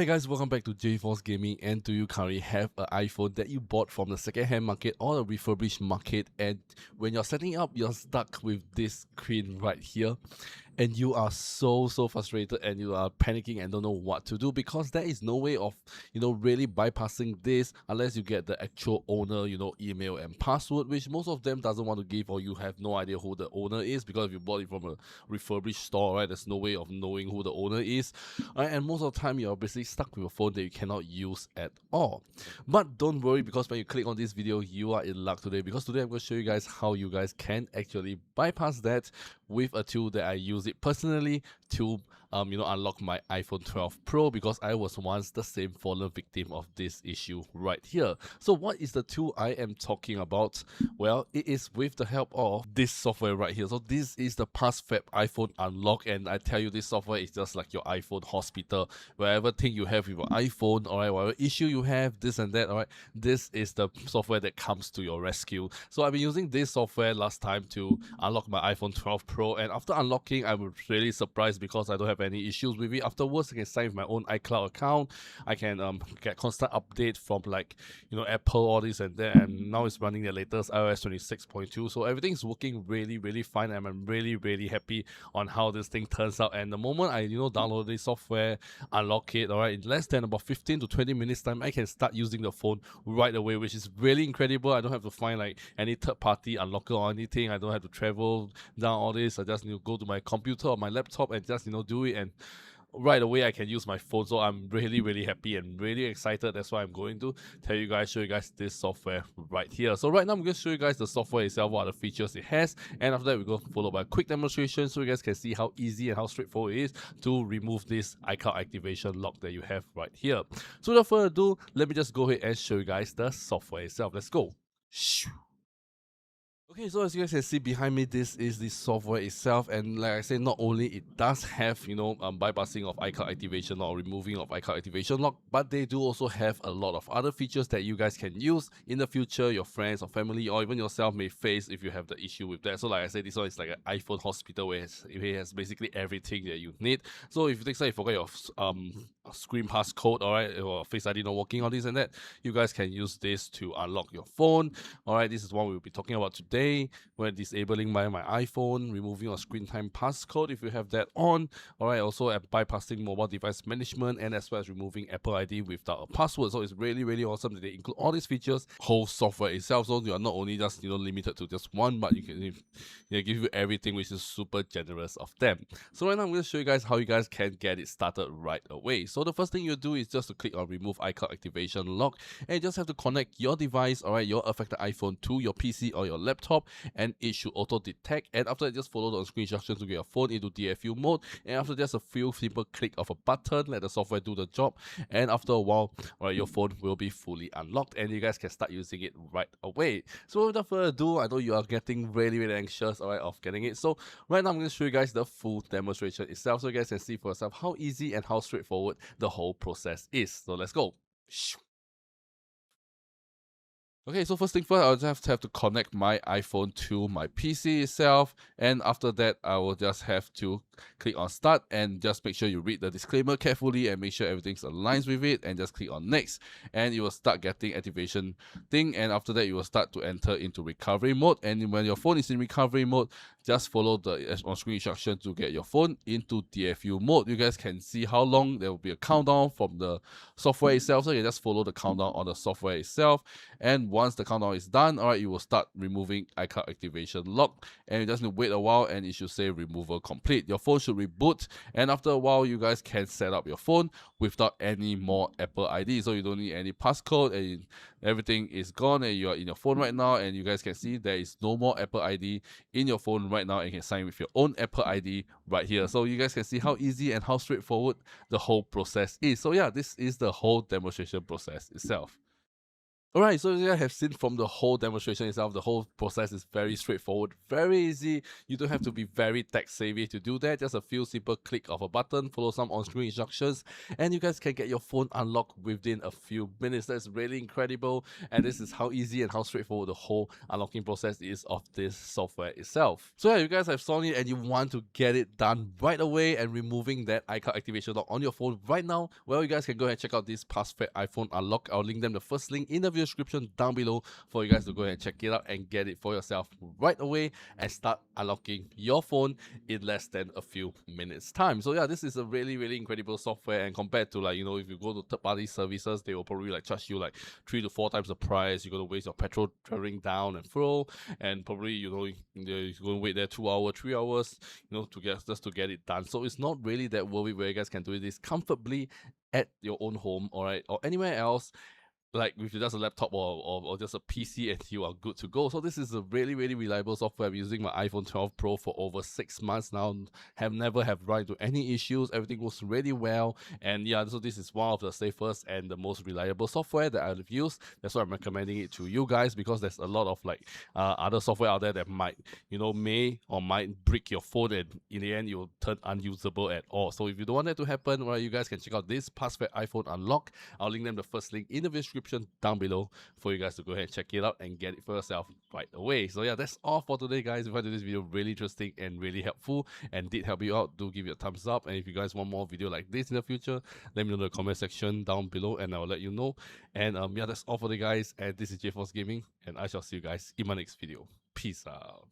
Alright guys, welcome back to 𝖩force Gaming. And do you currently have an iPhone that you bought from the second-hand market or the refurbished market, and when you're setting up, you're stuck with this screen right here, and you are so frustrated and you are panicking and don't know what to do because there is no way of really bypassing this unless you get the actual owner email and password, which most of them doesn't want to give, or you have no idea who the owner is, because if you bought it from a refurbished store, right, there's no way of knowing who the owner is. And most of the time you're basically stuck with a phone that you cannot use at all. But don't worry, because when you click on this video, you are in luck today, because today I'm going to show you guys how you guys can actually bypass that with a tool that I use it personally to unlock my iPhone 12 Pro, because I was once the same fallen victim of this issue right here. So what is the tool I am talking about? Well, it is with the help of this software right here. So this is the PassFab iPhone Unlock, and I tell you, this software is just like your iPhone hospital. Whatever thing you have with your iPhone, alright, whatever issue you have, this and that, alright, this is the software that comes to your rescue. So I've been using this software last time to unlock my iPhone 12 Pro, and after unlocking, I was really surprised because I don't have any issues with it. Afterwards, I can sign with my own iCloud account. I can get constant update from Apple, all this and that, and now it's running the latest iOS 26.2. So everything's working really fine, and I'm really happy on how this thing turns out. And the moment I download this software, unlock it, alright, in less than about 15 to 20 minutes time, I can start using the phone right away, which is really incredible. I don't have to find like any third-party unlocker or anything. I don't have to travel down all this. I just go to my computer or my laptop and just do it, and right away I can use my phone. So I'm really happy and really excited. That's why I'm going to show you guys this software right here. So right now I'm going to show you guys the software itself, what are the features it has, and after that we're going to follow by a quick demonstration so you guys can see how easy and how straightforward it is to remove this iCloud activation lock that you have right here. So without further ado, let me just go ahead and show you guys the software itself. Let's go. Okay, so as you guys can see behind me, this is the software itself, and like I said, not only it does have bypassing of iCloud activation or removing of iCloud activation lock, but they do also have a lot of other features that you guys can use in the future. Your friends or family or even yourself may face if you have the issue with that. So like I said, this one is like an iPhone hospital where it has basically everything that you need. So if next time you forget your screen passcode, alright, or Face ID not working, all this and that, you guys can use this to unlock your phone. Alright, this is what we'll be talking about today. We're disabling my iPhone, removing your screen time passcode if you have that on. Alright, also bypassing mobile device management, and as well as removing Apple ID without a password. So it's really awesome that they include all these features, whole software itself. So you are not only just limited to just one, but you can give you everything, which is super generous of them. So right now I'm going to show you guys how you guys can get it started right away. So the first thing you do is just to click on remove iCloud activation lock, and you just have to connect your device, alright, your affected iPhone, to your PC or your laptop, and it should auto detect. And after that, just follow the on-screen instructions to get your phone into DFU mode, and after just a few simple click of a button, let the software do the job, and after a while, alright, your phone will be fully unlocked and you guys can start using it right away. So without further ado, I know you are getting really anxious, alright, of getting it. So right now I'm going to show you guys the full demonstration itself so you guys can see for yourself how easy and how straightforward the whole process is. So let's go. Okay, so first thing first, I'll just have to connect my iPhone to my PC itself, and after that, I will just have to click on start and just make sure you read the disclaimer carefully and make sure everything's aligns with it, and just click on next, and you will start getting activation thing, and after that, you will start to enter into recovery mode. And when your phone is in recovery mode, just follow the on-screen instruction to get your phone into DFU mode. You guys can see how long there will be a countdown from the software itself, so you just follow the countdown on the software itself, and once the countdown is done, alright, you will start removing iCloud activation lock, and you just need to wait a while and it should say removal complete. Your phone should reboot, and after a while you guys can set up your phone without any more Apple ID. So you don't need any passcode, and everything is gone, and you are in your phone right now, and you guys can see there is no more Apple ID in your phone right now, and you can sign with your own Apple ID right here. So you guys can see how easy and how straightforward the whole process is. So yeah, this is the whole demonstration process itself. Alright, so as you guys have seen from the whole demonstration itself, the whole process is very straightforward, very easy. You don't have to be very tech savvy to do that. Just a few simple click of a button, follow some on-screen instructions, and you guys can get your phone unlocked within a few minutes. That's really incredible, and this is how easy and how straightforward the whole unlocking process is of this software itself. So yeah, you guys have seen it and you want to get it done right away and removing that iCloud activation lock on your phone right now, well, you guys can go ahead and check out this PassFab iPhone unlock. I'll link them the first link in the video description down below for you guys to go ahead and check it out and get it for yourself right away and start unlocking your phone in less than a few minutes time. So yeah, this is a really incredible software, and compared to, like, you know, if you go to third-party services, they will probably like charge you like 3 to 4 times the price. You're gonna waste your petrol traveling down and fro, and probably, you know, you're gonna wait there 2 hours, 3 hours, you know, to get it done. So it's not really that worth it, where you guys can do this comfortably at your own home, alright, or anywhere else, like with just a laptop or just a PC, and you are good to go. So this is a really reliable software. I'm using my iPhone 12 Pro for over 6 months now, have never run into any issues. Everything goes really well, and yeah, so this is one of the safest and the most reliable software that I've used. That's why I'm recommending it to you guys, because there's a lot of like other software out there that might, you know, might break your phone, and in the end you'll turn unusable at all. So if you don't want that to happen, well, you guys can check out this PassFab iPhone unlock. I'll link them the first link in the description down below for you guys to go ahead and check it out and get it for yourself right away. So yeah, that's all for today, guys. If you found this video really interesting and really helpful and did help you out, do give it a thumbs up. And if you guys want more video like this in the future, let me know in the comment section down below and I'll let you know. And yeah, that's all for today, guys. And this is 𝖩forcegaming, and I shall see you guys in my next video. Peace out.